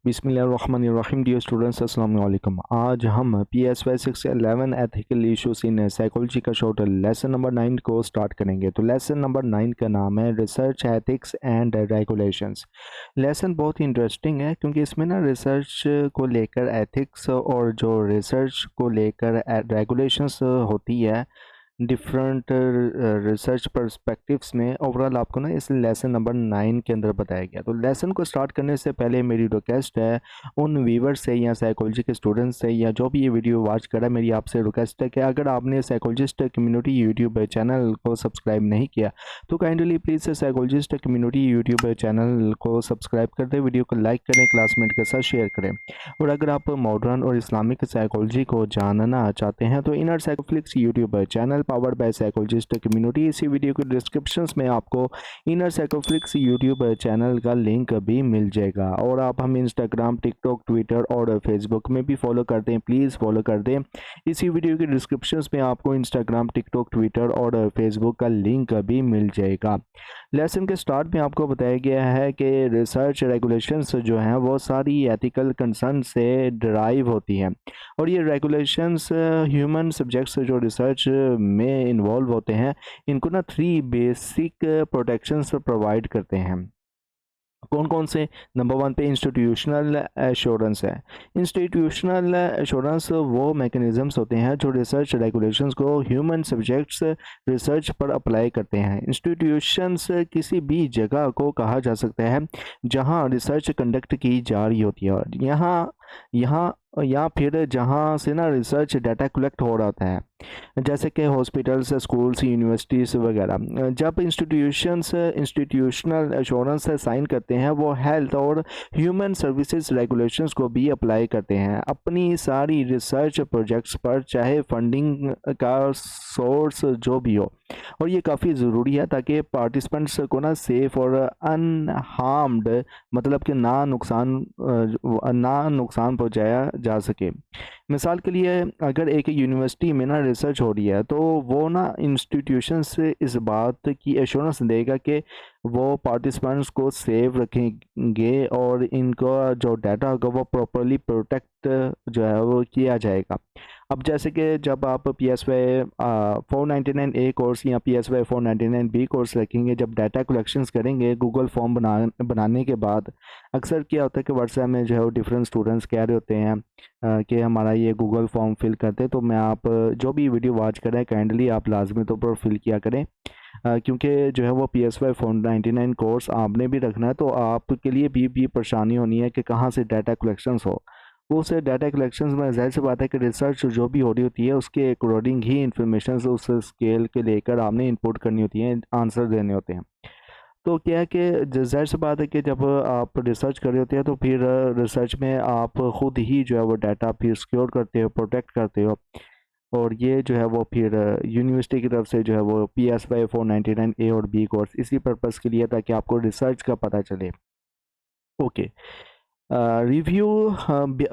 बिस्मिल्लाहिर्रहमानिर्रहीम। Dear students, अस्सलाम वालेकुम। आज हम PSY 611 ethical issues in psychology का शॉर्ट लेसन नंबर 9 को स्टार्ट करेंगे। तो लेसन नंबर 9 का नाम है research ethics and regulations. Lesson बहुत ही इंटरेस्टिंग है क्योंकि इसमें ना रिसर्च को लेकर एथिक्स और जो रिसर्च को लेकर रेगुलेशंस होती है डिफरेंट रिसर्च पर्सपेक्टिव्स में ओवरऑल आपको ना इस लेसन नंबर 9 के अंदर बताया गया। तो लेसन को स्टार्ट करने से पहले मेरी रिक्वेस्ट है उन व्यूवर्स से या साइकोलॉजी के स्टूडेंट्स से या जो भी ये वीडियो वॉच कर रहा है, मेरी आपसे रिक्वेस्ट है कि अगर आपने साइकोलॉजिस्ट कम्युनिटी यूट्यूब चैनल को सब्सक्राइब नहीं किया तो kindly please psychologist community YouTube channel को सब्सक्राइब कर दें, वीडियो को लाइक करें, क्लासमेट के साथ शेयर करें। और अगर आप मॉडर्न और इस्लामिक साइकोलॉजी को जानना चाहते हैं तो inner Psychoflix YouTube channel powered by psychologist community, इसी वीडियो के डिस्क्रिप्शन में आपको इनर साइकोफ्लिक्स यूट्यूब चैनल का लिंक भी मिल जाएगा। और आप हम इंस्टाग्राम, टिकटॉक, ट्विटर और फेसबुक में भी फॉलो करते हैं, प्लीज़ फॉलो कर दें। इसी वीडियो के डिस्क्रिप्शन में आपको इंस्टाग्राम, टिकटॉक, ट्विटर और फेसबुक का लिंक भी मिल जाएगा। लेसन के स्टार्ट में आपको बताया गया है कि रिसर्च रेगुलेशंस जो हैं वो सारी एथिकल कंसर्न से ड्राइव होती हैं और ये रेगुलेशंस ह्यूमन सब्जेक्ट्स जो रिसर्च में इन्वॉल्व होते हैं इनको ना 3 बेसिक प्रोटेक्शंस प्रोवाइड करते हैं। कौन कौन से? नंबर 1 पे इंस्टीट्यूशनल एश्योरेंस है। इंस्टीट्यूशनल एश्योरेंस वो मैकेनिज़म्स होते हैं जो रिसर्च रेगुलेशंस को ह्यूमन सब्जेक्ट्स रिसर्च पर अप्लाई करते हैं। इंस्टीट्यूशंस किसी भी जगह को कहा जा सकता है जहां रिसर्च कंडक्ट की जा रही होती है और यहाँ यहाँ या फिर जहाँ से ना रिसर्च डाटा कलेक्ट हो रहा है, जैसे कि हॉस्पिटल्स, स्कूल्स, यूनिवर्सिटीज़ वगैरह। जब इंस्टीट्यूशंस इंस्टीट्यूशनल एश्योरेंस साइन करते हैं वो हेल्थ और ह्यूमन सर्विसेज रेगुलेशंस को भी अप्लाई करते हैं अपनी सारी रिसर्च प्रोजेक्ट्स पर, चाहे फंडिंग का सोर्स जो भी हो। और ये काफ़ी ज़रूरी है ताकि पार्टिसिपेंट्स को ना सेफ और अनहार्म्ड, मतलब कि ना नुकसान पहुंचाया जा सके। मिसाल के लिए अगर एक यूनिवर्सिटी में ना रिसर्च हो रही है तो वो ना इंस्टीट्यूशन से इस बात की एश्योरेंस देगा कि वो पार्टिसिपेंट्स को सेफ रखेंगे और इनका जो डाटा होगा वो प्रॉपरली प्रोटेक्ट जो है वो किया जाएगा। अब जैसे कि जब आप PSY 499A कोर्स या PSY 499B कोर्स रखेंगे, जब डाटा कलेक्शंस करेंगे गूगल फॉर्म बनाने के बाद, अक्सर क्या होता है कि व्हाट्सएप में जो है वो डिफरेंट स्टूडेंट्स कह रहे होते हैं कि हमारा ये गूगल फॉर्म फिल करते। तो मैं आप जो भी वीडियो वॉच करें काइंडली आप लाजमी तौर पर फिल किया करें क्योंकि जो है वो PSY 499 कोर्स आपने भी रखना है तो आपके लिए भी परेशानी होनी है कि कहाँ से डाटा कलेक्शंस हो। वो से डाटा कलेक्शंस में ज़ाहिर सी बात है कि रिसर्च जो भी हो रही होती है उसके अकॉर्डिंग ही इंफॉर्मेशन उस स्केल के लेकर आपने इनपुट करनी होती है, आंसर देने होते हैं। तो क्या है कि ज़ाहिर सी बात है कि जब आप रिसर्च कर रहे होते हैं तो फिर रिसर्च में आप ख़ुद ही जो है वो डाटा फिर सिक्योर करते हो, प्रोटेक्ट करते हो। और ये जो है वो फिर यूनिवर्सिटी की तरफ से जो है वो PSY 499A और B कोर्स इसी पर्पज़ के लिए ताकि आपको रिसर्च का पता चले। Okay. Review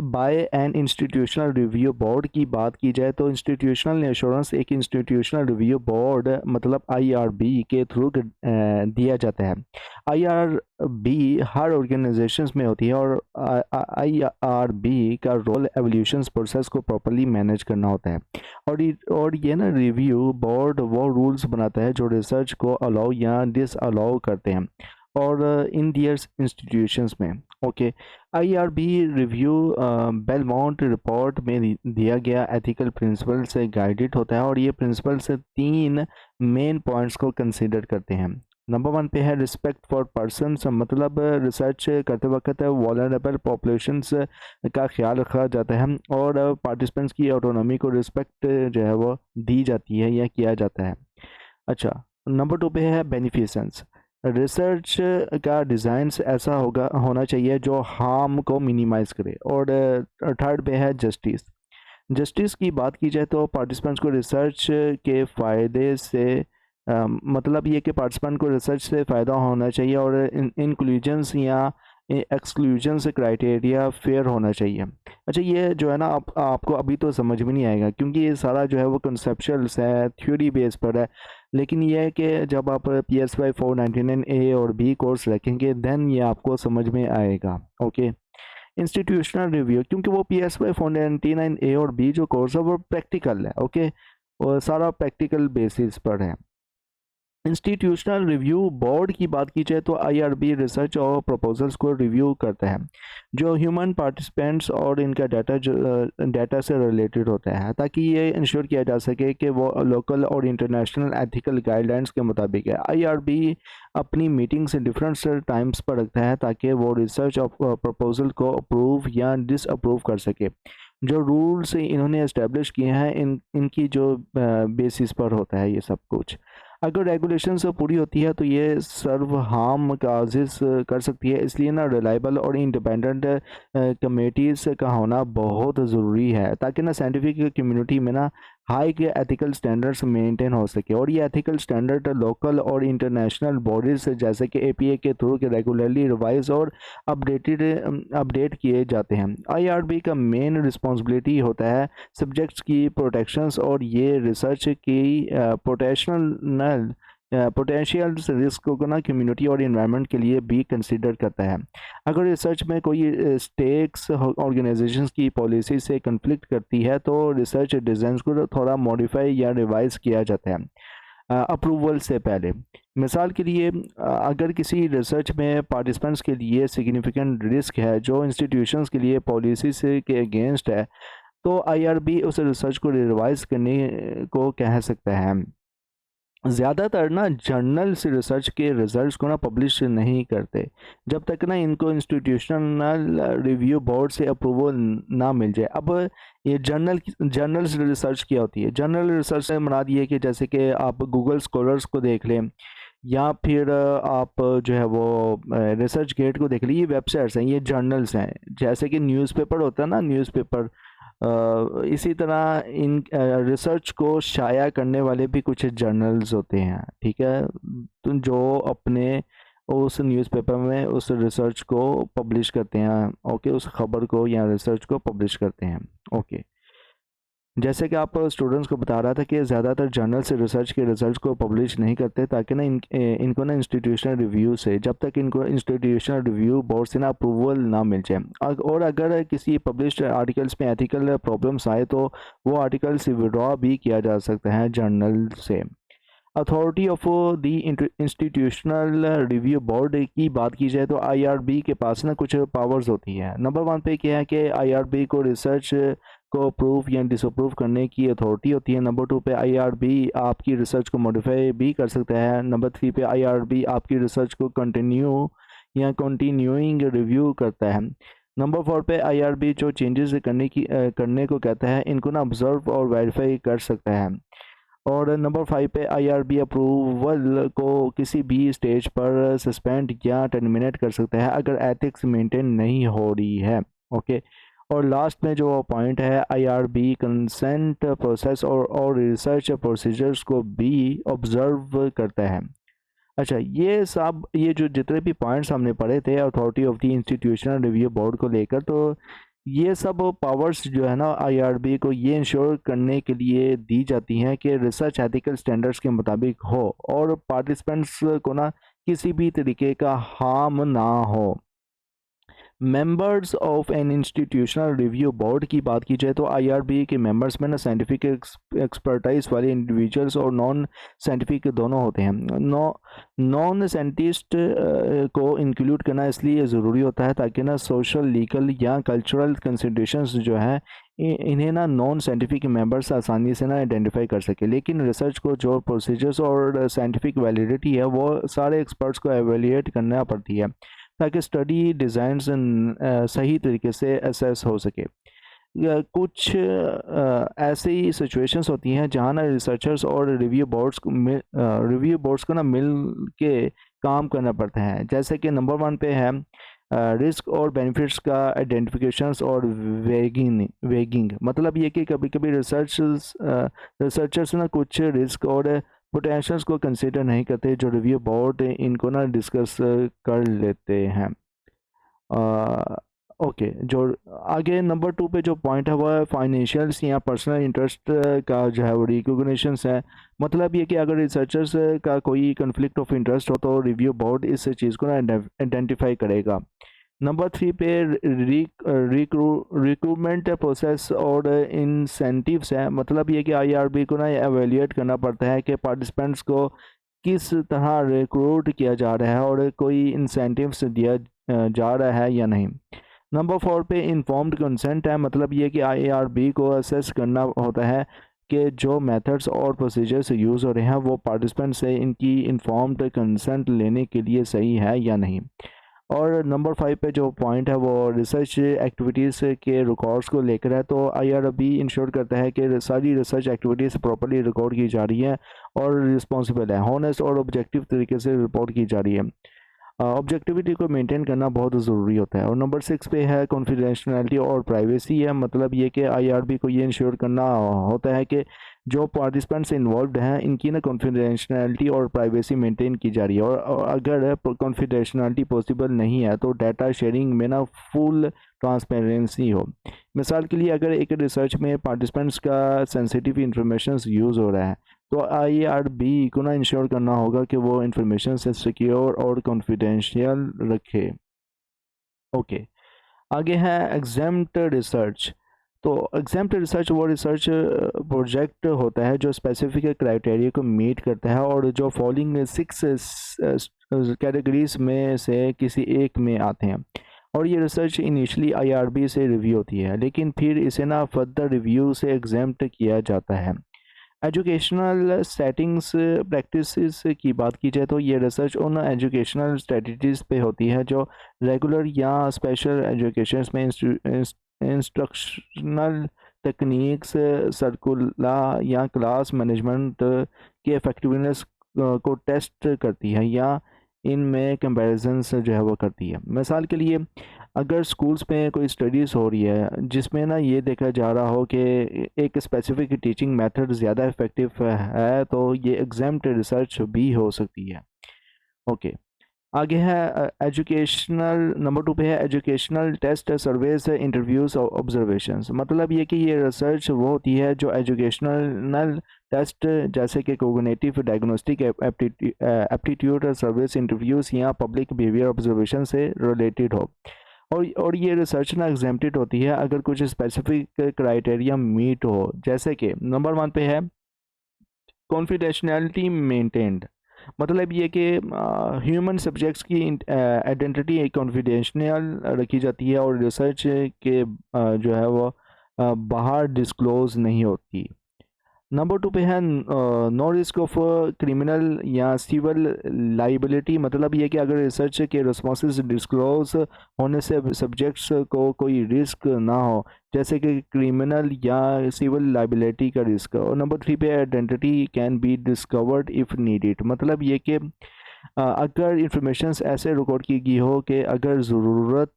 by an institutional review board की बात की जाए तो इंस्टीट्यूशनल इंश्योरेंस एक इंस्टीट्यूशनल रिव्यू बोर्ड मतलब IRB के थ्रू दिया जाता है। IRB हर ऑर्गेनाइजेशंस में होती है और IRB का रोल एवोल्यूशंस प्रोसेस को प्रॉपर्ली मैनेज करना होता है। और ये ना रिव्यू बोर्ड वो रूल्स बनाता है जो रिसर्च को अलाउ या डिस अलाउ करते हैं और इन दियर इंस्टीट्यूशंस में। Okay. IRB review Belmont report में दिया गया एथिकल प्रिंसिपल से गाइडेड होता है और ये प्रिंसिपल से 3 मेन पॉइंट्स को कंसीडर करते हैं। नंबर 1 पे है रिस्पेक्ट फॉर पर्सनस, मतलब रिसर्च करते वक्त वल्नरेबल पॉपुलेशंस का ख्याल रखा जाता है और पार्टिसिपेंट्स की ऑटोनॉमी को रिस्पेक्ट जो है वो दी जाती है या किया जाता है। अच्छा, नंबर 2 पे है बेनिफिशंस, रिसर्च का डिज़ाइन ऐसा होना चाहिए जो हार्म को मिनिमाइज़ करे। और थर्ड पे है जस्टिस। जस्टिस की बात की जाए तो पार्टिसिपेंट्स को रिसर्च के फ़ायदे से मतलब ये कि पार्टिसिपेंट को रिसर्च से फ़ायदा होना चाहिए और इंक्लूजन्स या एक्सक्लूजन्स क्राइटेरिया फेयर होना चाहिए। अच्छा, ये जो है ना आपको अभी तो समझ में नहीं आएगा क्योंकि ये सारा जो है वो कंसेप्चुअल्स है, थ्योरी बेस पर है। लेकिन ये है कि जब आप PSY 499A और B कोर्स रखेंगे देन ये आपको समझ में आएगा। ओके। इंस्टीट्यूशनल रिव्यू, क्योंकि वो PSY 499A और B जो कोर्स है वो प्रैक्टिकल है, ओके, और सारा प्रैक्टिकल बेसिस पर है। इंस्टीट्यूशनल रिव्यू बोर्ड की बात की जाए तो IRB रिसर्च और प्रपोजल्स को रिव्यू करता है जो ह्यूमन पार्टिसिपेंट्स और इनका डाटा से रिलेटेड होता है, ताकि ये इंश्योर किया जा सके कि वो लोकल और इंटरनेशनल एथिकल गाइडलाइंस के मुताबिक है। IRB अपनी मीटिंग्स डिफरेंट टाइम्स पर रखता है ताकि वो रिसर्च और प्रपोजल को अप्रूव या डिसअप्रूव कर सके। जो रूल्स इन्होंने इस्टेब्लिश किए हैं इनकी जो बेसिस पर होता है ये सब कुछ। अगर रेगुलेशन से पूरी होती है तो ये सर्व हार्म काजेस कर सकती है, इसलिए ना रिलायबल और इंडिपेंडेंट कमेटीज़ का होना बहुत ज़रूरी है ताकि ना साइंटिफिक कम्युनिटी में ना हाई के एथिकल स्टैंडर्ड्स मेंटेन हो सके। और ये एथिकल स्टैंडर्ड लोकल और इंटरनेशनल बॉडीज़ जैसे कि APA के थ्रू रेगुलरली रिवाइज और अपडेट किए जाते हैं। IRB का मेन रिस्पॉन्सिबिलिटी होता है सब्जेक्ट्स की प्रोटेक्शंस और ये रिसर्च की पोटेंशियल रिस्क को ना कम्युनिटी और इन्वायरमेंट के लिए भी कंसिडर करता है। अगर रिसर्च में कोई स्टेक्स ऑर्गेनाइजेशंस की पॉलिसी से कन्फ्लिक्ट करती है तो रिसर्च डिज़ाइन को थोड़ा मॉडिफाई या रिवाइज किया जाता है अप्रूवल से पहले। मिसाल के लिए अगर किसी रिसर्च में पार्टिसिपेंट्स के लिए सिग्निफिकेंट रिस्क है जो इंस्टीट्यूशंस के लिए पॉलिसी से के अगेंस्ट है तो IRB उस रिसर्च को रिवाइज करने को कह सकता है। ज़्यादातर ना जर्नल्स रिसर्च के रिजल्ट्स को ना पब्लिश नहीं करते जब तक ना इनको इंस्टीट्यूशनल रिव्यू बोर्ड से अप्रूवल ना मिल जाए। अब ये जर्नल्स रिसर्च क्या होती है? जर्नल रिसर्च से मुराद ये कि जैसे कि आप गूगल स्कॉलर्स को देख लें या फिर आप जो है वो रिसर्च गेट को देख लीजिए, ये वेबसाइट्स हैं, ये जर्नल्स हैं। जैसे कि न्यूज़पेपर होता है ना, न्यूज़पेपर इसी तरह इन रिसर्च को शाया करने वाले भी कुछ जर्नल्स होते हैं, ठीक है, तो जो अपने उस न्यूज़पेपर में उस रिसर्च को पब्लिश करते हैं, ओके, उस खबर को या रिसर्च को पब्लिश करते हैं, ओके। जैसे कि आप स्टूडेंट्स को बता रहा था कि ज़्यादातर जर्नल से रिसर्च के रिजल्ट्स को पब्लिश नहीं करते ताकि ना इनको ना इंस्टीट्यूशनल रिव्यू से, जब तक इनको इंस्टीट्यूशनल रिव्यू बोर्ड से ना अप्रूवल ना मिल जाए। और अगर किसी पब्लिश्ड आर्टिकल्स में एथिकल प्रॉब्लम्स आए तो वो आर्टिकल से विड्रॉ भी किया जा सकता है जर्नल से। Authority of the institutional review board की बात की जाए तो IRB के पास ना कुछ पावर्स होती हैं। नंबर 1 पे क्या है कि IRB को रिसर्च को अप्रूव या डिसअप्रूव करने की अथॉरिटी होती है। नंबर 2 पे IRB आपकी रिसर्च को मॉडिफाई भी कर सकता है। नंबर 3 पे IRB आपकी रिसर्च को कंटिन्यूइंग रिव्यू करता है। नंबर 4 पे IRB जो चेंजेस करने को कहता है इनको ना ऑब्जर्व और वेरीफाई कर सकता है। और नंबर 5 पे IRB अप्रूवल को किसी भी स्टेज पर सस्पेंड या टर्मिनेट कर सकता है अगर एथिक्स मेंटेन नहीं हो रही है, ओके। और लास्ट में जो पॉइंट है, IRB कंसेंट प्रोसेस और रिसर्च प्रोसीजर्स को भी ऑब्जर्व करता है। अच्छा, ये जो जितने भी पॉइंट्स हमने पढ़े थे authority of the institutional review board को लेकर, तो ये सब पावर्स जो है ना IRB को ये इंश्योर करने के लिए दी जाती हैं कि रिसर्च एथिकल स्टैंडर्ड्स के मुताबिक हो और पार्टिसिपेंट्स को ना किसी भी तरीके का हार्म ना हो। Members of N institutional review board की बात की जाए तो IRB के मेंबर्स में ना साइंटिफिक एक्सपर्टाइज वाले इंडिविजुअल्स और नॉन साइंटिफिक दोनों होते हैं। नॉन साइंटिस्ट को इंक्लूड करना इसलिए ज़रूरी होता है ताकि ना सोशल, लीगल या कल्चरल कंसिडरेशंस जो है इन्हें ना नॉन साइंटिफिक मेंबर्स आसानी से ना आइडेंटिफाई कर सके। लेकिन रिसर्च को जो प्रोसीजर्स और साइंटिफिक वैलिडिटी है वो सारे एक्सपर्ट्स को एवेल्यूएट करना पड़ती है ताकि स्टडी डिज़ाइन सही तरीके से असेस हो सके। कुछ ऐसी सिचुएशंस होती हैं जहाँ ना रिसर्चर्स और रिव्यू बोर्ड्स को ना मिल के काम करना पड़ता है। जैसे कि नंबर 1 पे है रिस्क और बेनिफिट्स का आइडेंटिफिकेशंस और वेगिंग। मतलब ये कि कभी कभी रिसर्चर्स ना कुछ रिस्क और पोटेंशियल्स को कंसीडर नहीं करते जो रिव्यू बोर्ड इनको ना डिस्कस कर लेते हैं। ओके, जो आगे नंबर 2 पे जो पॉइंट है वो है फाइनेंशियल्स या पर्सनल इंटरेस्ट का जो है वो रिकॉग्निशंस है। मतलब ये कि अगर रिसर्चर्स का कोई कन्फ्लिक्ट ऑफ इंटरेस्ट हो तो रिव्यू बोर्ड इस चीज़ को ना आइडेंटिफाई करेगा। नंबर 3 पे रिक्रूटमेंट प्रोसेस और इंसेंटिव्स है, मतलब ये कि आईआरबी को ना एवेल्यूएट करना पड़ता है कि पार्टिसिपेंट्स को किस तरह रिक्रूट किया जा रहा है और कोई इंसेंटिव्स दिया जा रहा है या नहीं। नंबर 4 पे इन्फॉर्म्ड कंसेंट है, मतलब ये कि आईआरबी को असेस करना होता है कि जो मेथड्स और प्रोसीजर्स यूज़ हो रहे हैं वो पार्टिसिपेंट से इनकी इन्फॉर्म्ड कंसेंट लेने के लिए सही है या नहीं। और नंबर 5 पे जो पॉइंट है वो रिसर्च एक्टिविटीज़ के रिकॉर्ड्स को लेकर है। तो आईआरबी इंश्योर करता है कि सारी रिसर्च एक्टिविटीज़ प्रॉपर्ली रिकॉर्ड की जा रही है और रिस्पॉन्सिबल है, हॉनेस्ट और ऑब्जेक्टिव तरीके से रिपोर्ट की जा रही है। ऑब्जेक्टिविटी को मेंटेन करना बहुत ज़रूरी होता है। और नंबर 6 पे है कॉन्फिडेंशियलिटी और प्राइवेसी है, मतलब ये कि आईआरबी को ये इंश्योर करना होता है कि जो पार्टिसिपेंट्स इन्वॉल्व हैं इनकी ना कॉन्फिडेंशियलिटी और प्राइवेसी मेंटेन की जा रही है। और अगर कॉन्फिडेंशियलिटी पॉसिबल नहीं है तो डाटा शेयरिंग में ना फुल ट्रांसपेरेंसी हो। मिसाल के लिए अगर एक रिसर्च में पार्टिसिपेंट्स का सेंसिटिव इंफॉर्मेशन यूज़ हो रहा है तो आईआरबी को ना इंश्योर करना होगा कि वो इंफॉर्मेशन से सिक्योर और कॉन्फिडेंशियल रखे। ओके, आगे है एग्जाम्प्ट रिसर्च। तो एग्जाम्प्ट रिसर्च वो रिसर्च प्रोजेक्ट होता है जो स्पेसिफिक क्राइटेरिया को मीट करता है और जो फॉलोइंग 6 कैटेगरीज में से किसी एक में आते हैं। और ये रिसर्च इनिशियली आईआरबी से रिव्यू होती है लेकिन फिर इसे ना फर्दर रिव्यू से एग्जाम्प्ट किया जाता है। एजुकेशनल सेटिंग्स प्रैक्टिसेस की बात की जाए तो ये रिसर्च उन एजुकेशनल स्ट्रेटजीज़ पे होती है जो रेगुलर या स्पेशल एजुकेशन में इंस्ट्रक्शनल टेक्निक्स, सर्कुला या क्लास मैनेजमेंट की इफ़ेक्टिवनेस को टेस्ट करती है या इनमें कंपैरिजंस जो है वो करती है। मिसाल के लिए अगर स्कूल्स में कोई स्टडीज़ हो रही है जिसमें ना ये देखा जा रहा हो कि एक स्पेसिफिक टीचिंग मेथड ज़्यादा इफ़ेक्टिव है तो ये एग्जाम्प्ट रिसर्च भी हो सकती है। ओके, आगे है एजुकेशनल। नंबर 2 पे है एजुकेशनल टेस्ट सर्वेज इंटरव्यूज़ और ऑब्जर्वेशंस, मतलब ये कि ये रिसर्च वो होती है जो एजुकेशनल टेस्ट जैसे कि cognitive diagnostic aptitude service interviews या पब्लिक बिहेवियर ऑब्जर्वेशन से रिलेटेड हो। और ये रिसर्च ना एग्जेम्प्टेड होती है अगर कुछ स्पेसिफिक क्राइटेरिया मीट हो, जैसे कि नंबर 1 पे है कॉन्फिडेंशियलिटी मेंटेन्ड, मतलब ये कि ह्यूमन सब्जेक्ट्स की आइडेंटिटी कॉन्फिडेंशियल रखी जाती है और रिसर्च के जो है वो बाहर डिस्क्लोज नहीं होती। नंबर 2 पे है नो रिस्क ऑफ क्रिमिनल या सिविल लाइबिलिटी, मतलब ये कि अगर रिसर्च के रिस्पॉन्सेज डिस्क्लोज होने से सब्जेक्ट्स को कोई रिस्क ना हो, जैसे कि क्रिमिनल या सिविल लाइबिलिटी का रिस्क। और नंबर 3 पे identity can be discovered if needed, मतलब ये कि अगर इंफॉर्मेशन ऐसे रिकॉर्ड की गई हो कि अगर ज़रूरत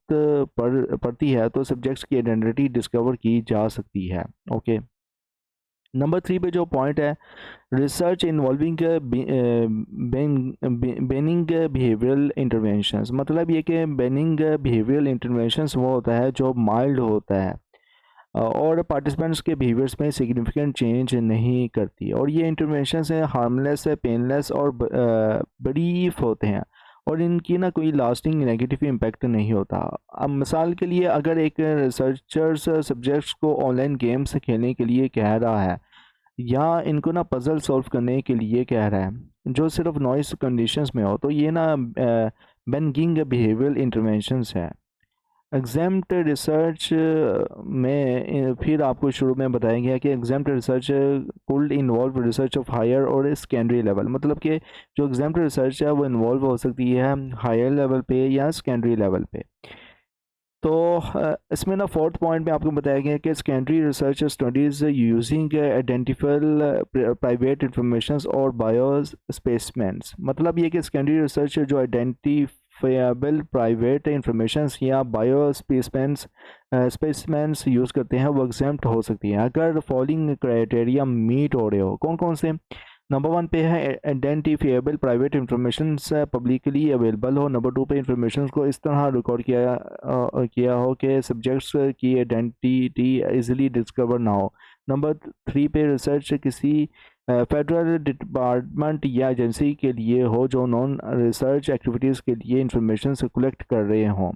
पड़ती है तो सब्जेक्ट्स की आइडेंटिटी डिस्कवर की जा सकती है। ओके, नंबर 3 पे जो पॉइंट है research involving benign behavioural interventions, मतलब ये कि बेनिंग बिहेवियरल इंटरवेंशंस वो होता है जो माइल्ड होता है और पार्टिसिपेंट्स के बिहेवियर्स में सिग्निफिकेंट चेंज नहीं करती। और ये इंटरवेंशंस हैं हार्मलेस, पेनलेस और ब्रीफ होते हैं और इनकी ना कोई लास्टिंग नेगेटिव इम्पैक्ट नहीं होता। अब मिसाल के लिए अगर एक रिसर्चर्स सब्जेक्ट्स को ऑनलाइन गेम्स खेलने के लिए कह रहा है या इनको ना पज़ल सॉल्व करने के लिए कह रहा है जो सिर्फ नॉइस कंडीशंस में हो, तो ये ना बेनिंग बिहेवियरल इंटरवेंशंस है। एग्जाम्प्ट रिसर्च में फिर आपको शुरू में बताया गया कि exempt research could involve research of higher और सेकेंडरी लेवल, मतलब कि जो एग्जाम्प्ट रिसर्च है वो इन्वॉल्व हो सकती है हायर लेवल पे या सेकेंडरी लेवल पे। तो इसमें ना फोर्थ पॉइंट में आपको बताया गया कि secondary research studies using identifiable private information और बायो स्पेसमेंट्स, मतलब ये कि सेकेंडरी रिसर्च जो आइडेंटिफाइबल प्राइवेट इंफॉर्मेशन या बायो स्पेसमेंट्स यूज़ करते हैं वो एग्जाम्प्ट हो सकती हैं अगर फॉलोइंग क्राइटेरिया मीट हो रहे हो। कौन कौन से? नंबर 1 पे है identifiable private information publicly available हो। नंबर 2 पे इंफॉर्मेशन को इस तरह रिकॉर्ड किया हो कि सब्जेक्ट्स की आइडेंटिटी इजीली डिस्कवर ना हो। नंबर 3 पे रिसर्च किसी फेडरल डिपार्टमेंट या एजेंसी के लिए हो जो नॉन रिसर्च एक्टिविटीज़ के लिए इंफॉर्मेशन कलेक्ट कर रहे हों।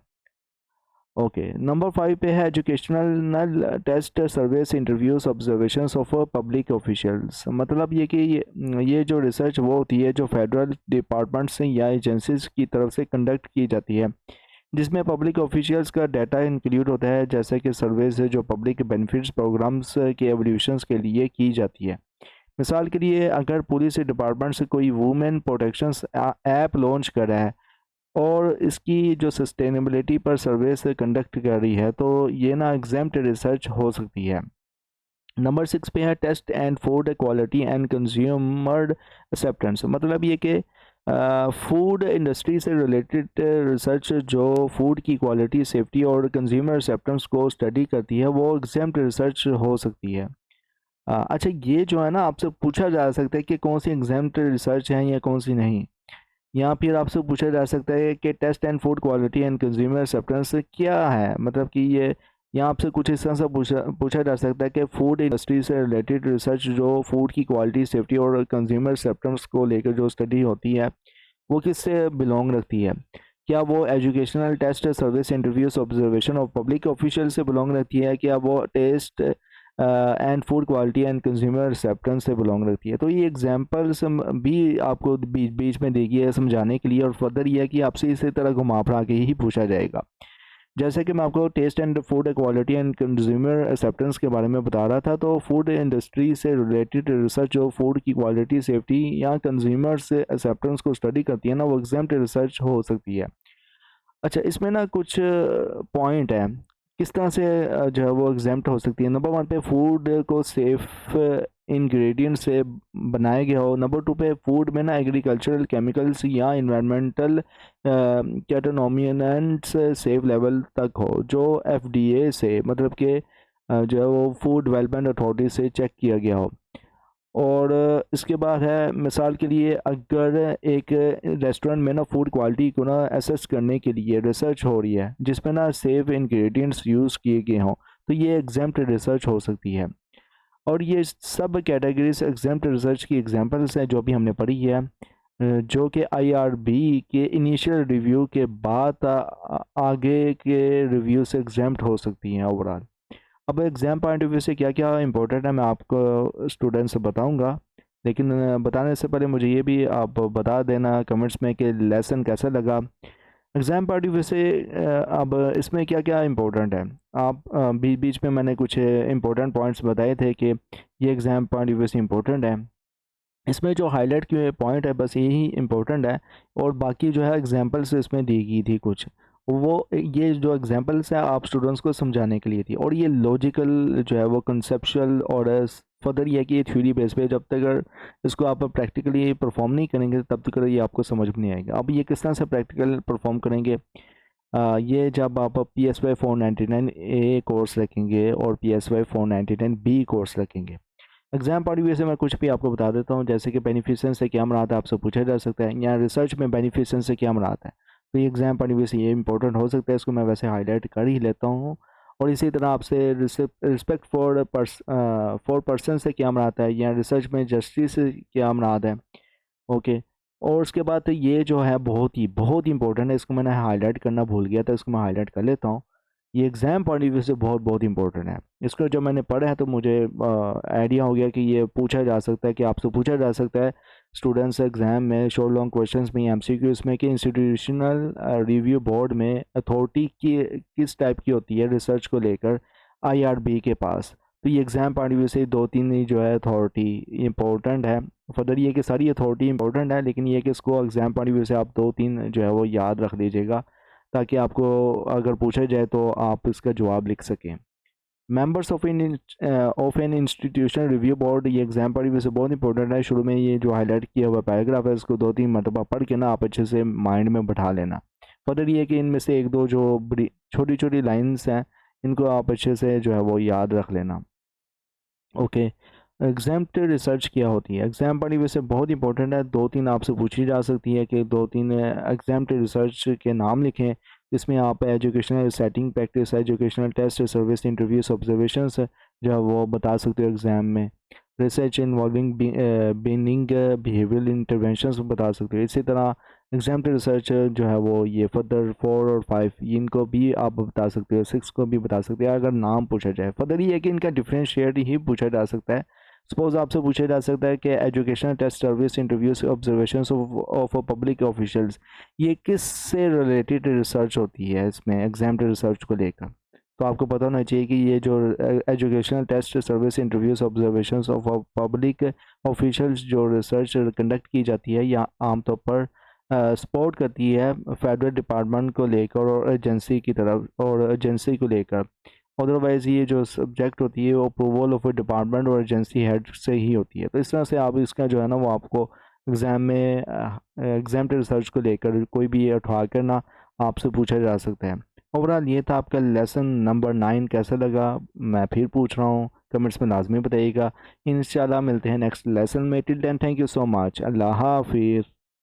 ओके, नंबर 5 पे है educational test surveys interviews observations of public officials. मतलब ये कि ये जो रिसर्च वो होती है जो फेडरल डिपार्टमेंट से या एजेंसीज की तरफ से कंडक्ट की जाती है, जिसमें पब्लिक ऑफिशियल्स का डाटा इंक्लूड होता है, जैसे कि सर्वेज जो पब्लिक बेनिफिट्स प्रोग्राम्स के एवोल्यूशंस के लिए की जाती है। मिसाल के लिए अगर पुलिस डिपार्टमेंट से कोई वुमेन प्रोटेक्शंस ऐप लॉन्च कर रहा है और इसकी जो सस्टेनेबिलिटी पर सर्वे से कंडक्ट कर रही है, तो ये ना एग्जाम्प्ट रिसर्च हो सकती है। नंबर 6 पे है taste and food quality and consumer acceptance. मतलब ये कि फूड इंडस्ट्री से रिलेटेड रिसर्च जो फूड की क्वालिटी, सेफ्टी और कंज्यूमर एक्सेप्टेंस को स्टडी करती है, वो एग्जाम्प्ट रिसर्च हो सकती है। अच्छा, ये जो है ना आपसे पूछा जा सकता है कि कौन सी एग्जाम्प्ट रिसर्च है या कौन सी नहीं। या फिर आपसे पूछा जा सकता है कि taste and food quality and consumer acceptance क्या है। मतलब कि ये यहाँ आपसे कुछ इस तरह से पूछा जा सकता है कि फूड इंडस्ट्री से रिलेटेड रिसर्च जो फूड की क्वालिटी, सेफ्टी और कंज्यूमर एक्सेप्टेंस को लेकर जो स्टडी होती है, वो किससे बिलोंग रखती है। क्या वो educational test, service, interviews, observation of public official से बिलोंग रखती है, क्या वो taste and food quality and consumer acceptance से बिलोंग रखती है। तो ये एग्जांपल्स भी आपको बीच बीच में देगी है समझाने के लिए, और फर्दर ये है कि आपसे इसी तरह घुमा फिरा के ही पूछा जाएगा। जैसे कि मैं आपको taste and food quality and consumer acceptance के बारे में बता रहा था, तो फूड इंडस्ट्री से रिलेटेड रिसर्च जो फूड की क्वालिटी, सेफ्टी या कंज्यूमर से एक्सेप्टेंस को स्टडी करती है ना, वो एग्जाम्प्ट रिसर्च हो सकती है। अच्छा, इसमें ना कुछ पॉइंट है किस तरह से जो है वो एग्जाम्प्ट हो सकती है। नंबर 1 पे फूड को सेफ इंग्रेडिएंट से बनाया गया हो। नंबर 2 पे फूड में ना एग्रीकल्चरल केमिकल्स या इन्वायरमेंटल कैटानोमिनेंट्स सेफ लेवल तक हो, जो एफडीए से मतलब कि जो है वो फूड डेवलपमेंट अथॉरिटी से चेक किया गया हो। और इसके बाद है मिसाल के लिए अगर एक रेस्टोरेंट में ना फूड क्वालिटी को ना असेस करने के लिए रिसर्च हो रही है जिसमें ना सेफ इंग्रेडिएंट्स यूज़ किए गए हों, तो ये एग्जाम्प्ट रिसर्च हो सकती है। और ये सब कैटेगरीज एग्जाम्प्ट रिसर्च की एग्जांपल्स हैं जो भी हमने पढ़ी है, जो कि आईआरबी के इनिशियल रिव्यू के बाद आगे के रिव्यू से एग्जाम्प्ट हो सकती हैं ओवरऑल। अब एग्ज़ाम पॉइंट ऑफ व्यू से क्या क्या इंपॉर्टेंट है मैं आपको स्टूडेंट से बताऊंगा, लेकिन बताने से पहले मुझे ये भी आप बता देना कमेंट्स में कि लेसन कैसा लगा। एग्ज़ाम पॉइंट ऑफ व्यू से अब इसमें क्या क्या इंपॉर्टेंट है, आप बीच बीच में मैंने कुछ इंपॉर्टेंट पॉइंट्स बताए थे कि ये एग्ज़ाम पॉइंट ऑफ व्यू से इंपॉर्टेंट है। इसमें जो हाईलाइट किए पॉइंट है बस यही इम्पोर्टेंट है, और बाकी जो है एग्जांपल्स इसमें दी गई थी कुछ, वो ये जो एग्जांपल्स है आप स्टूडेंट्स को समझाने के लिए थी। और ये लॉजिकल जो है वो कंसेप्चुअल, और फर्दर ये है कि ये थ्योरी बेस पे जब तक अगर इसको आप प्रैक्टिकली परफॉर्म नहीं करेंगे तब तक ये आपको समझ में नहीं आएगा। अब ये किस तरह से प्रैक्टिकल परफॉर्म करेंगे, ये जब आप PSY 499A कोर्स रखेंगे और PSY 499B कोर्स रखेंगे। एग्जाम पॉइंट ऑफ व्यू से मैं कुछ भी आपको बता देता हूँ, जैसे कि बेनिफिशियंस से क्या मुराद है आपसे पूछा जा सकता है, या रिसर्च में बेनिफिशियंस से क्या मुराद है। तो ये एग्जाम पॉइंट ऑफ व्यू से ये इंपॉर्टेंट हो सकता है, इसको मैं वैसे हाईलाइट कर ही लेता हूँ। और इसी तरह आपसे रिस्पेक्ट फॉर पर्सन से क्या मुराद है, या रिसर्च में जस्टिस से क्या मुराद है। ओके, और उसके बाद तो ये जो है बहुत ही इंपॉर्टेंट है, इसको मैंने हाईलाइट करना भूल गया था, इसको मैं हाईलाइट कर लेता हूँ। ये एग्ज़ाम पॉइंट ऑफ व्यू से बहुत इंपॉर्टेंट है। इसको जब मैंने पढ़ा है तो मुझे आइडिया हो गया कि ये पूछा जा सकता है, कि आपसे पूछा जा सकता है स्टूडेंट्स एग्ज़ाम में शॉर्ट लॉन्ग क्वेश्चंस में, MCQs में, कि इंस्टीट्यूशनल रिव्यू बोर्ड में अथॉरिटी की किस टाइप की होती है रिसर्च को लेकर IRB के पास। तो ये एग्ज़ाम पॉइंट ऑफ व्यू से 2-3 ही जो है अथॉरिटी इंपॉर्टेंट है। फर्दर ये कि सारी अथॉरिटी इंपॉर्टेंट है, लेकिन ये कि इसको एग्ज़ाम पॉइंट ऑफ व्यू से आप 2-3 जो है वो याद रख लीजिएगा, ताकि आपको अगर पूछा जाए तो आप इसका जवाब लिख सकें। Members of an institution review board, ये एग्जाम पॉइंट ऑफ व्यू से बहुत इंपॉर्टेंट है। शुरू में ये जो हाईलाइट किया हुआ पैराग्राफ है इसको 2-3 मरतबा पढ़ के ना आप अच्छे से माइंड में बैठा लेना। फर्दर ये कि इनमें से 1-2 जो बड़ी छोटी छोटी लाइन्स हैं इनको आप अच्छे से जो है वो याद रख लेना। ओके, एग्जाम्प्ट रिसर्च क्या होती है, एग्जाम पॉइंट ऑफ व्यू से बहुत इंपॉर्टेंट है। 2-3 आपसे पूछी जा सकती है कि 2-3 एग्जाम्प्ट रिसर्च के नाम लिखें, जिसमें आप educational setting, practice, educational test, service, interviews, observations जो है वो बता सकते हो एग्ज़ाम में। Research involving benign behavioural interventions बता सकते हो। इसी तरह एग्जाम्पल रिसर्च जो है वो ये फर्दर 4 और 5 इनको भी आप बता सकते हो, 6 को भी बता सकते हैं अगर नाम पूछा जाए। फर्दर ये है कि इनका डिफरेंशिएट ही पूछा जा सकता है। सपोज आपसे पूछा जा सकता है कि educational test service interviews observations of public officials, ये किस से रिलेटेड रिसर्च होती है इसमें एग्जाम रिसर्च को लेकर। तो आपको पता होना चाहिए कि ये जो educational test service interviews observations of public officials जो रिसर्च कंडक्ट की जाती है या आमतौर पर सपोर्ट करती है फेडरल डिपार्टमेंट को लेकर और एजेंसी की तरफ और एजेंसी को लेकर। अदरवाइज़ ये जो सब्जेक्ट होती है वो अप्रूवल ऑफ डिपार्टमेंट और एजेंसी हेड से ही होती है। तो इस तरह से आप इसका जो है ना वो आपको एग्ज़ाम में एग्ज़ाम रिसर्च को लेकर कोई भी उठा कर ना आपसे पूछा जा सकता है। ओवरऑल ये था आपका लेसन नंबर 9। कैसा लगा मैं फिर पूछ रहा हूँ, कमेंट्स में लाजमी बताइएगा। इंशाल्लाह मिलते हैं नेक्स्ट लेसन में। Till then thank you so much. अल्लाह हाफिज़।